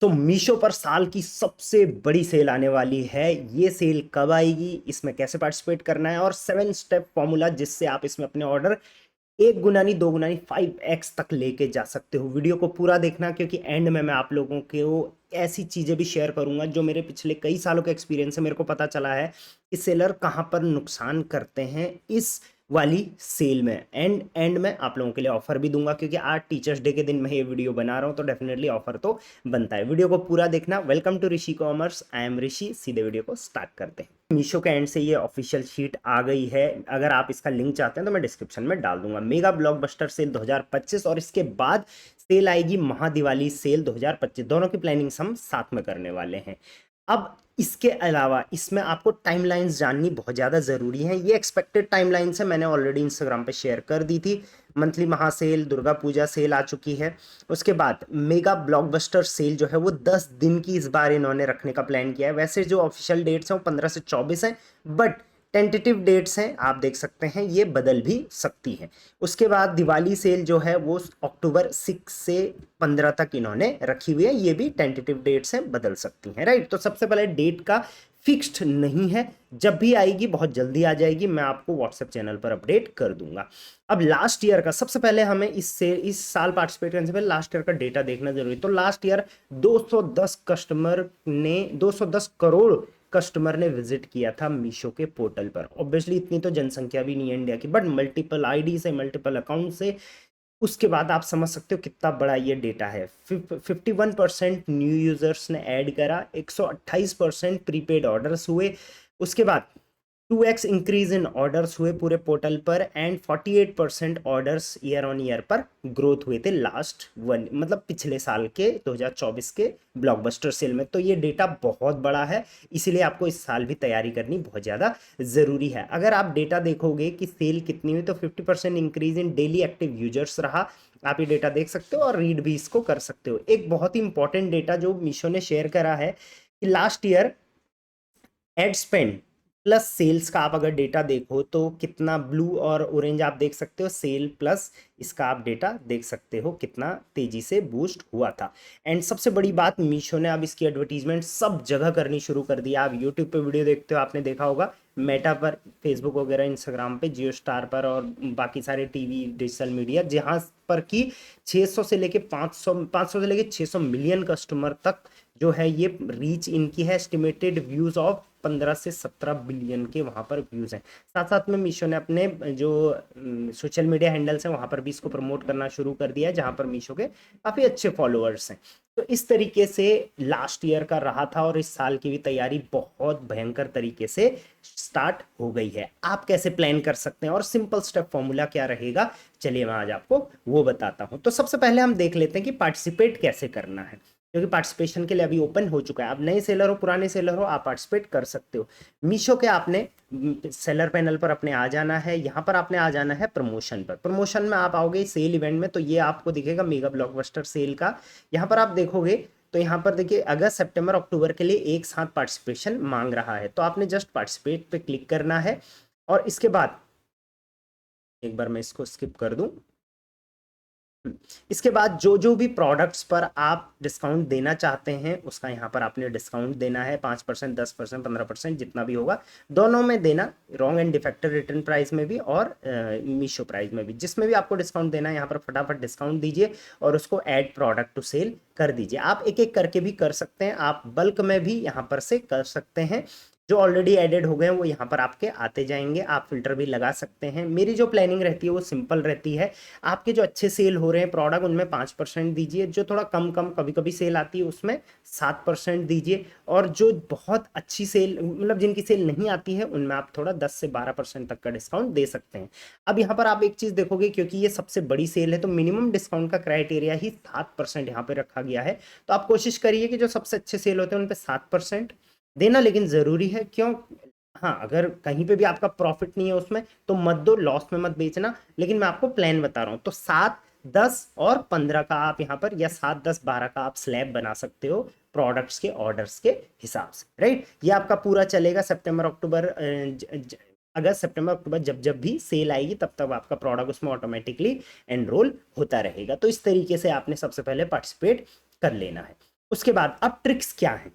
तो मीशो पर साल की सबसे बड़ी सेल आने वाली है। ये सेल कब आएगी, इसमें कैसे पार्टिसिपेट करना है और 7 स्टेप फॉर्मूला जिससे आप इसमें अपने ऑर्डर 1 गुना नहीं 2 गुना नहीं 5x तक लेके जा सकते हो। वीडियो को पूरा देखना क्योंकि एंड में मैं आप लोगों को ऐसी चीजें भी शेयर करूंगा जो मेरे पिछले कई सालों का एक्सपीरियंस है। मेरे को पता चला है कि सेलर कहाँ पर नुकसान करते हैं इस वाली सेल में। एंड में आप लोगों के लिए ऑफर भी दूंगा क्योंकि आज टीचर्स डे के दिन मैं ये वीडियो बना रहा हूँ तो डेफिनेटली ऑफर तो बनता है। वीडियो को पूरा देखना। Welcome to Rishi commerce, I am Rishi. सीधे वीडियो को स्टार्ट करते हैं। मीशो के एंड से ये ऑफिशियल शीट आ गई है। अगर आप इसका लिंक चाहते हैं तो मैं डिस्क्रिप्शन में डाल दूंगा। मेगा ब्लॉकबस्टर सेल 2025 और इसके बाद सेल आएगी महादिवाली सेल 2025। दोनों की प्लानिंग हम साथ में करने वाले हैं। अब इसके अलावा इसमें आपको टाइमलाइंस जाननी बहुत ज़्यादा ज़रूरी है। ये एक्सपेक्टेड टाइमलाइंस है, मैंने ऑलरेडी इंस्टाग्राम पे शेयर कर दी थी। मंथली महासेल, दुर्गा पूजा सेल आ चुकी है। उसके बाद मेगा ब्लॉकबस्टर सेल जो है वो 10 दिन की इस बार इन्होंने रखने का प्लान किया है। वैसे जो ऑफिशियल डेट्स हैं वो 15 से 24 हैं, बट टेंटेटिव डेट्स हैं, आप देख सकते हैं, ये बदल भी सकती हैं। उसके बाद दिवाली सेल जो है वो अक्टूबर 6 से 15 तक इन्होंने रखी हुई है। ये भी टेंटेटिव डेट्स हैं, बदल सकती हैं, राइट। तो सबसे पहले डेट का फिक्स्ड नहीं है, जब भी आएगी बहुत जल्दी आ जाएगी, मैं आपको व्हाट्सएप चैनल पर अपडेट कर दूंगा। अब लास्ट ईयर का सबसे पहले हमें इस साल पार्टिसिपेट करने से पहले लास्ट ईयर का डेटा देखना जरूरी। तो लास्ट ईयर 210 करोड़ कस्टमर ने विजिट किया था मीशो के पोर्टल पर। ऑब्वियसली इतनी तो जनसंख्या भी नहीं है इंडिया की, बट मल्टीपल आईडी से, मल्टीपल अकाउंट से, उसके बाद आप समझ सकते हो कितना बड़ा ये डेटा है। 51% न्यू यूजर्स ने ऐड करा, 128% प्रीपेड ऑर्डर्स हुए। उसके बाद 2x इंक्रीज इन ऑर्डर्स हुए पूरे पोर्टल पर and 48% orders year on year पर ग्रोथ हुए थे लास्ट वन, मतलब पिछले साल के 2024 के ब्लॉकबस्टर सेल में। तो ये डेटा बहुत बड़ा है, इसीलिए आपको इस साल भी तैयारी करनी बहुत ज़्यादा ज़रूरी है। अगर आप डेटा देखोगे कि सेल कितनी हुई तो 50% increase in daily active users रहा। आप ये डेटा देख सकते हो और रीड भी इसको कर सकते हो। एक बहुत ही इंपॉर्टेंट डेटा जो मीशो ने शेयर करा है कि last year ad spend plus sales का आप अगर डेटा देखो तो कितना, ब्लू और ऑरेंज आप देख सकते हो, सेल प्लस इसका आप डेटा देख सकते हो कितना तेजी से बूस्ट हुआ था। एंड सबसे बड़ी बात, मीशो ने अब इसकी एडवर्टीजमेंट सब जगह करनी शुरू कर दिया। आप यूट्यूब पे वीडियो देखते हो, आपने देखा होगा, मेटा पर, फेसबुक वगैरह, इंस्टाग्राम पे, जियो स्टार पर और बाकी सारे टीवी डिजिटल मीडिया, जहां पर कि 600 से लेके 500 से लेके 600 मिलियन कस्टमर तक जो है ये रीच इनकी है। एस्टिमेटेड व्यूज ऑफ 15 से 17 बिलियन के वहां पर व्यूज हैं। साथ साथ में मीशो ने अपने जो सोशल मीडिया हैंडल्स हैं वहां पर भी इसको प्रमोट करना शुरू कर दिया है, जहां पर मीशो के काफी अच्छे फॉलोअर्स हैं। तो इस तरीके से लास्ट ईयर का रहा था और इस साल की भी तैयारी बहुत भयंकर तरीके से स्टार्ट हो गई है। आप कैसे प्लान कर सकते हैं और सिंपल स्टेप फॉर्मूला क्या रहेगा, चलिए मैं आज आपको वो बताता हूं। तो सबसे पहले हम देख लेते हैं कि पार्टिसिपेट कैसे करना है, क्योंकि पार्टिसिपेशन के लिए अभी ओपन हो चुका है। आप नए सेलर हो, पुराने सेलर हो, आप पार्टिसिपेट कर सकते हो। मीशो के आपने सेलर पैनल पर अपने आ जाना है। यहाँ पर आपने आ जाना है प्रमोशन पर। प्रमोशन में आप आओगे सेल इवेंट में, तो ये आपको दिखेगा मेगा ब्लॉकबस्टर सेल का। यहाँ पर आप देखोगे तो यहाँ पर देखिए अगस्त सितंबर अक्टूबर के लिए एक साथ पार्टिसिपेशन मांग रहा है। तो आपने जस्ट पार्टिसिपेट पे क्लिक करना है और इसके बाद एक बार मैं इसको स्किप कर दूं। इसके बाद जो जो भी प्रोडक्ट्स पर आप डिस्काउंट देना चाहते हैं उसका यहाँ पर आपने डिस्काउंट देना है। 5%, 10%, 15%, जितना भी होगा, दोनों में देना, wrong and defected return price में भी और मीशो प्राइस में भी, जिसमें भी आपको डिस्काउंट देना है यहाँ पर फटाफट डिस्काउंट दीजिए और उसको ऐड प्रोडक्ट टू सेल कर दीजिए। आप एक एक करके भी कर सकते हैं, आप बल्क में भी यहाँ पर से कर सकते हैं। जो ऑलरेडी एडेड हो गए हैं वो यहाँ पर आपके आते जाएंगे। आप फिल्टर भी लगा सकते हैं। मेरी जो प्लानिंग रहती है वो सिंपल रहती है। आपके जो अच्छे सेल हो रहे हैं प्रोडक्ट उनमें 5% दीजिए, जो थोड़ा कम कम कभी कभी सेल आती है उसमें 7% दीजिए, और जो बहुत अच्छी सेल, मतलब जिनकी सेल नहीं आती है, उनमें आप थोड़ा 10 से 12% तक का डिस्काउंट दे सकते हैं। अब यहाँ पर आप एक चीज देखोगे, क्योंकि ये सबसे बड़ी सेल है तो मिनिमम डिस्काउंट का क्राइटेरिया ही 7% यहाँ पे रखा गया है। तो आप कोशिश करिए कि जो सबसे अच्छे सेल होते हैं उन पे 7% देना, लेकिन जरूरी है। क्यों? हाँ, अगर कहीं पे भी आपका प्रॉफिट नहीं है उसमें तो मत दो, लॉस में मत बेचना। लेकिन मैं आपको प्लान बता रहा हूँ। तो 7, 10 और 15 का आप यहाँ पर, या 7, 10, 12 का आप स्लैब बना सकते हो प्रोडक्ट्स के ऑर्डर्स के हिसाब से, राइट। ये आपका पूरा चलेगा सितंबर अक्टूबर, अगस्त सितंबर अक्टूबर, जब जब भी सेल आएगी तब तब आपका प्रोडक्ट उसमें ऑटोमेटिकली एनरोल होता रहेगा। तो इस तरीके से आपने सबसे पहले पार्टिसिपेट कर लेना है। उसके बाद अब ट्रिक्स क्या है,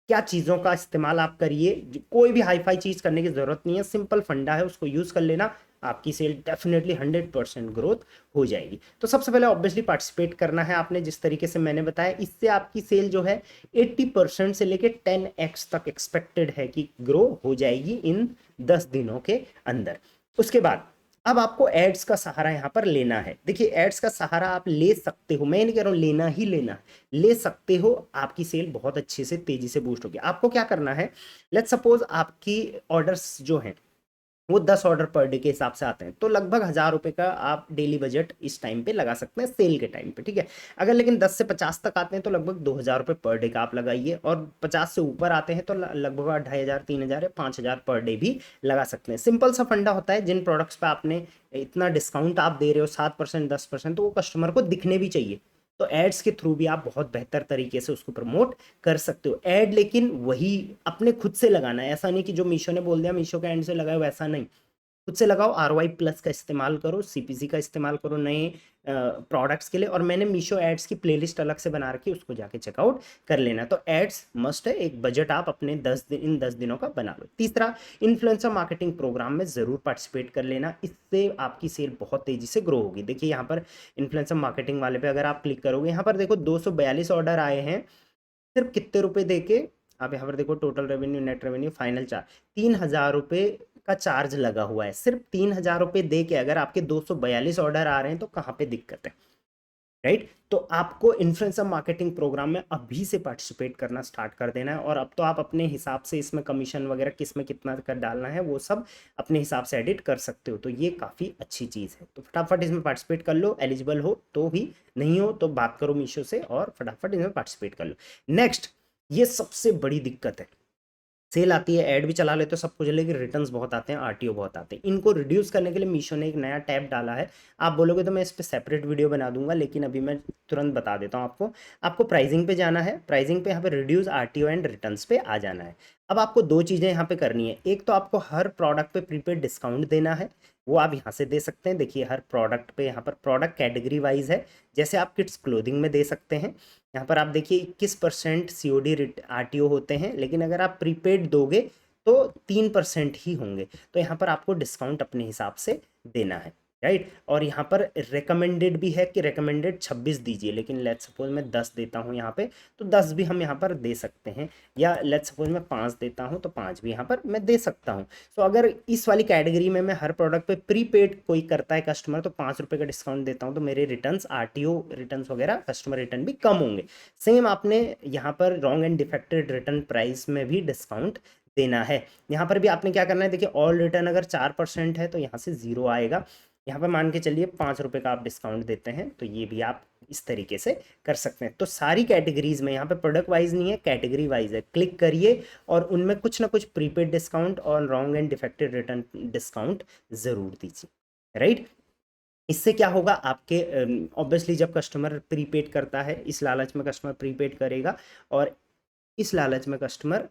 क्या चीज़ों का इस्तेमाल आप करिए, कोई भी हाई फाई चीज़ करने की ज़रूरत नहीं है, सिंपल फंडा है, उसको यूज़ कर लेना, आपकी सेल डेफिनेटली 100% ग्रोथ हो जाएगी। तो सबसे पहले ऑब्वियसली पार्टिसिपेट करना है आपने, जिस तरीके से मैंने बताया, इससे आपकी सेल जो है 80% से लेके 10x तक एक्सपेक्टेड है कि ग्रो हो जाएगी इन 10 दिनों के अंदर। उसके बाद अब आपको एड्स का सहारा यहाँ पर लेना है। देखिए एड्स का सहारा आप ले सकते हो, मैं नहीं कह रहा हूँ लेना ही लेना है, ले सकते हो, आपकी सेल बहुत अच्छे से तेजी से बूस्ट होगी। आपको क्या करना है, लेट्स सपोज आपकी ऑर्डर्स जो हैं वो 10 ऑर्डर पर डे के हिसाब से आते हैं, तो लगभग 1000 रुपए का आप डेली बजट इस टाइम पे लगा सकते हैं सेल के टाइम पे, ठीक है। अगर लेकिन 10 से 50 तक आते हैं तो लगभग 2000 रुपये पर डे का आप लगाइए, और 50 से ऊपर आते हैं तो लगभग 2500, 3000 या 5000 पर डे भी लगा सकते हैं। सिंपल सा फंडा होता है, जिन प्रोडक्ट्स पे आपने इतना डिस्काउंट आप दे रहे हो 7%, 10%, तो वो कस्टमर को दिखने भी चाहिए। तो एड्स के थ्रू भी आप बहुत बेहतर तरीके से उसको प्रमोट कर सकते हो। एड लेकिन वही अपने खुद से लगाना है, ऐसा नहीं कि जो मीशो ने बोल दिया मीशो के एंड से लगाए, वैसा नहीं, खुद से लगाओ। ROI प्लस का इस्तेमाल करो, CPC का इस्तेमाल करो नए प्रोडक्ट्स के लिए, और मैंने मीशो एड्स की प्लेलिस्ट अलग से बना रखी है, उसको जाके चेकआउट कर लेना। तो एड्स मस्ट है, एक बजट आप अपने 10 दिन इन 10 दिनों का बना लो। तीसरा, इन्फ्लुएंसर मार्केटिंग प्रोग्राम में ज़रूर पार्टिसिपेट कर लेना, इससे आपकी सेल बहुत तेज़ी से ग्रो होगी। देखिए यहाँ पर इन्फ्लुएंसर मार्केटिंग वाले पे अगर आप क्लिक करोगे, यहाँ पर देखो 242 ऑर्डर आए हैं, सिर्फ कितने रुपए देके, आप यहाँ पर देखो total revenue, net revenue, final charge, 3000 रुपये का चार्ज लगा हुआ है। सिर्फ 3000 रुपये दे के अगर आपके 242 ऑर्डर आ रहे हैं तो कहाँ पे दिक्कत है, राइट। तो आपको इन्फ्लुएंसर मार्केटिंग प्रोग्राम में अभी से पार्टिसिपेट करना स्टार्ट कर देना है, और अब तो आप अपने हिसाब से इसमें कमीशन वगैरह किस में कितना कर डालना है वो सब अपने हिसाब से एडिट कर सकते हो। तो ये काफ़ी अच्छी चीज़ है, तो फटाफट इसमें पार्टिसिपेट कर लो, एलिजिबल हो तो भी, नहीं हो तो बात करो मीशो से और फटाफट इसमें पार्टिसिपेट कर लो। नेक्स्ट, ये सबसे बड़ी दिक्कत है, सेल आती है, ऐड भी चला लेते हो, सब कुछ, लेकिन रिटर्न्स बहुत आते हैं, RTO बहुत आते हैं। इनको रिड्यूस करने के लिए मीशो ने एक नया टैब डाला है। आप बोलोगे तो मैं इस पर सेपरेट वीडियो बना दूंगा, लेकिन अभी मैं तुरंत बता देता हूँ आपको। आपको प्राइसिंग पे जाना है, प्राइसिंग पे यहाँ पे रिड्यूस RTO एंड रिटर्न्स पे आ जाना है। अब आपको दो चीज़ें यहाँ पे करनी है, एक तो आपको हर प्रोडक्ट पे प्रीपेड डिस्काउंट देना है, वो आप यहाँ से दे सकते हैं। देखिए हर प्रोडक्ट पे यहाँ पर प्रोडक्ट कैटेगरी वाइज है, जैसे आप किड्स क्लोथिंग में दे सकते हैं, यहाँ पर आप देखिए 21% COD RTO होते हैं, लेकिन अगर आप प्रीपेड दोगे तो 3% ही होंगे। तो यहाँ पर आपको डिस्काउंट अपने हिसाब से देना है, राइट। और यहाँ पर रिकमेंडेड भी है कि रिकमेंडेड 26 दीजिए, लेकिन लेट्स सपोज मैं 10 देता हूँ यहाँ पे, तो 10 भी हम यहाँ पर दे सकते हैं, या लेट्स सपोज मैं 5 देता हूँ तो 5 भी यहाँ पर मैं दे सकता हूँ। तो अगर इस वाली कैटेगरी में मैं हर प्रोडक्ट पे प्रीपेड कोई करता है कस्टमर, तो 5 रुपये का डिस्काउंट देता हूँ, तो मेरे रिटर्न्स RTO रिटर्न्स वगैरह कस्टमर रिटर्न भी कम होंगे। सेम आपने यहाँ पर wrong and defected return price में भी डिस्काउंट देना है। यहाँ पर भी आपने क्या करना है, देखिए ऑल रिटर्न अगर 4% है तो यहाँ से 0 आएगा। यहाँ पर मान के चलिए 5 रुपये का आप डिस्काउंट देते हैं, तो ये भी आप इस तरीके से कर सकते हैं। तो सारी कैटेगरीज में, यहाँ पे प्रोडक्ट वाइज नहीं है, कैटेगरी वाइज है, क्लिक करिए और उनमें कुछ ना कुछ प्रीपेड डिस्काउंट और wrong and defected return discount ज़रूर दीजिए, राइट। इससे क्या होगा, आपके ऑब्वियसली जब कस्टमर प्रीपेड करता है, इस लालच में कस्टमर प्रीपेड करेगा, और इस लालच में कस्टमर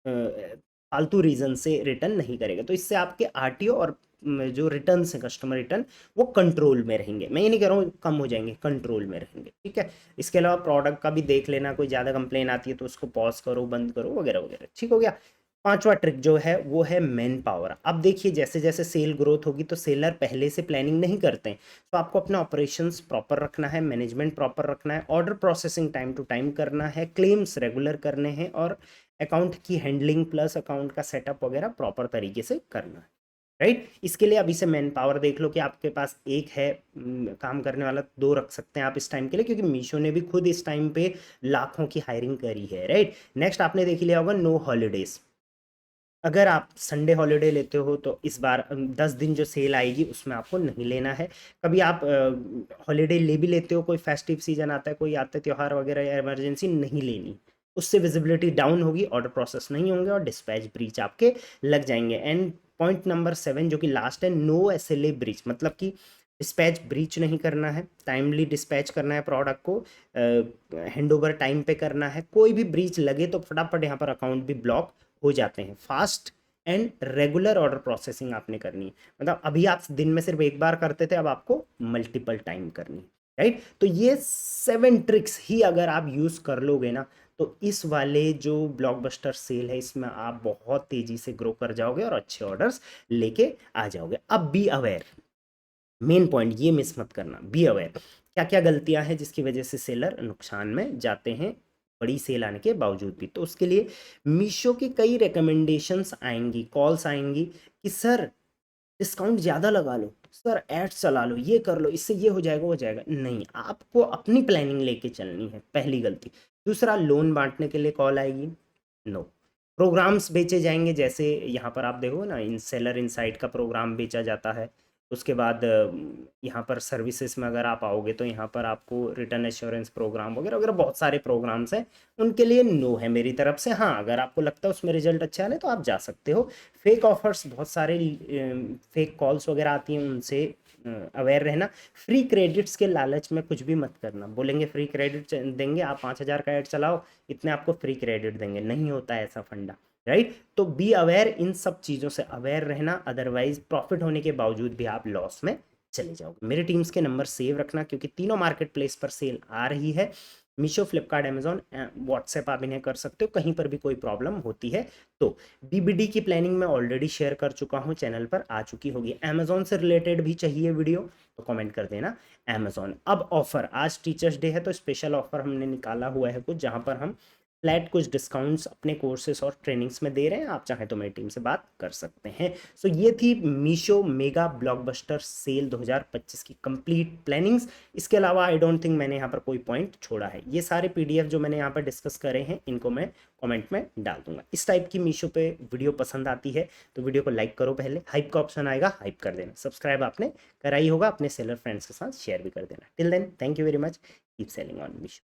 फालतू रीजन से रिटर्न नहीं करेगा, तो इससे आपके RTO और जो रिटर्न है, कस्टमर रिटर्न, वो कंट्रोल में रहेंगे। मैं ये नहीं कह रहा हूँ कम हो जाएंगे, कंट्रोल में रहेंगे, ठीक है। इसके अलावा प्रोडक्ट का भी देख लेना, कोई ज़्यादा कंप्लेन आती है तो उसको पॉज करो, बंद करो, वगैरह वगैरह, ठीक हो गया। पांचवा ट्रिक जो है वो है मैन पावर। अब देखिए जैसे जैसे सेल ग्रोथ होगी तो सेलर पहले से प्लानिंग नहीं करते हैं, तो आपको अपना ऑपरेशंस प्रॉपर रखना है, मैनेजमेंट प्रॉपर रखना है, order processing time to time करना है, क्लेम्स रेगुलर करने हैं, और अकाउंट की हैंडलिंग प्लस अकाउंट का सेटअप वगैरह प्रॉपर तरीके से करना है, राइट। इसके लिए अभी से मैन पावर देख लो कि आपके पास एक है काम करने वाला, दो रख सकते हैं आप इस टाइम के लिए, क्योंकि मीशो ने भी खुद इस टाइम पे लाखों की हायरिंग करी है, राइट। नेक्स्ट आपने देख लिया होगा नो हॉलीडेज। अगर आप संडे हॉलीडे लेते हो तो इस बार 10 दिन जो सेल आएगी उसमें आपको नहीं लेना है। कभी आप हॉलीडे ले भी लेते हो, कोई फेस्टिव सीजन आता है, कोई आता है त्यौहार वगैरह या इमरजेंसी, नहीं लेनी, उससे विजिबिलिटी डाउन होगी, ऑर्डर प्रोसेस नहीं होंगे और डिस्पैच ब्रीच आपके लग जाएंगे। एंड पॉइंट नंबर 7 जो कि लास्ट है, नो SLA ब्रीच, मतलब कि डिस्पैच ब्रीच नहीं करना है, टाइमली डिस्पैच करना है प्रोडक्ट को, हैंड ओवर टाइम पे करना है। कोई भी ब्रीच लगे तो फटाफट यहाँ पर अकाउंट भी ब्लॉक हो जाते हैं। Fast and regular order processing आपने करनी है, मतलब अभी आप दिन में सिर्फ एक बार करते थे, अब आपको मल्टीपल टाइम करनी है। राइट। तो ये 7 ट्रिक्स ही अगर आप यूज कर लोगे ना, तो इस वाले जो ब्लॉकबस्टर सेल है इसमें आप बहुत तेजी से ग्रो कर जाओगे और अच्छे ऑर्डर्स लेके आ जाओगे। अब बी अवेयर, मेन पॉइंट ये मिस मत करना, बी अवेयर क्या क्या गलतियां हैं जिसकी वजह से सेलर नुकसान में जाते हैं बड़ी सेल आने के बावजूद भी। तो उसके लिए मीशो की कई रिकमेंडेशंस आएंगी, कॉल्स आएंगी कि सर डिस्काउंट ज़्यादा लगा लो, सर एड्स चला लो, ये कर लो, इससे ये हो जाएगा वो जाएगा। नहीं, आपको अपनी प्लानिंग लेके चलनी है, पहली गलती। दूसरा, लोन बांटने के लिए कॉल आएगी, नो। प्रोग्राम्स बेचे जाएंगे, जैसे यहाँ पर आप देखो ना, इन सेलर इनसाइट का प्रोग्राम बेचा जाता है। उसके बाद यहाँ पर सर्विसेज में अगर आप आओगे तो यहाँ पर आपको रिटर्न एश्योरेंस प्रोग्राम वगैरह वगैरह बहुत सारे प्रोग्राम्स हैं, उनके लिए नो है मेरी तरफ से। हाँ, अगर आपको लगता है उसमें रिजल्ट अच्छे आने तो आप जा सकते हो। फेक ऑफर्स, बहुत सारे फेक कॉल्स वगैरह आती हैं, उनसे अवेयर रहना। फ्री क्रेडिट्स के लालच में कुछ भी मत करना, बोलेंगे फ्री क्रेडिट देंगे, आप 5,000 का ऐड चलाओ, इतने आपको फ्री क्रेडिट देंगे, नहीं होता है ऐसा फंडा, राइट। तो बी अवेयर, इन सब चीज़ों से अवेयर रहना, अदरवाइज प्रॉफिट होने के बावजूद भी आप लॉस में चले जाओगे। मेरे टीम्स के नंबर सेव रखना, क्योंकि तीनों मार्केट प्लेस पर सेल आ रही है, मीशो, फ्लिपकार्ट, अमेजॉन, व्हाट्सएप आप इन्हें कर सकते हो, कहीं पर भी कोई प्रॉब्लम होती है तो। बीबीडी की प्लानिंग मैं ऑलरेडी शेयर कर चुका हूँ, चैनल पर आ चुकी होगी। अमेजॉन से रिलेटेड भी चाहिए वीडियो तो कमेंट कर देना अमेजॉन। अब ऑफर, आज टीचर्स डे है तो स्पेशल ऑफर हमने निकाला हुआ है कुछ, जहाँ पर हम फ्लैट कुछ डिस्काउंट्स अपने कोर्सेज और ट्रेनिंग्स में दे रहे हैं, आप चाहें तो मेरी टीम से बात कर सकते हैं। सो ये थी मीशो मेगा ब्लॉकबस्टर सेल 2025 की कंप्लीट प्लानिंग्स। इसके अलावा आई डोंट थिंक मैंने यहाँ पर कोई पॉइंट छोड़ा है। ये सारे पीडीएफ जो मैंने यहाँ पर डिस्कस करे हैं, इनको मैं कमेंट में डाल दूंगा। इस टाइप की मीशो पे वीडियो पसंद आती है तो वीडियो को लाइक करो, पहले हाइप का ऑप्शन आएगा, हाइप कर देना, सब्सक्राइब आपने करा ही होगा, अपने सेलर फ्रेंड्स के साथ शेयर भी कर देना। Till then, thank you very much, keep selling on Meesho.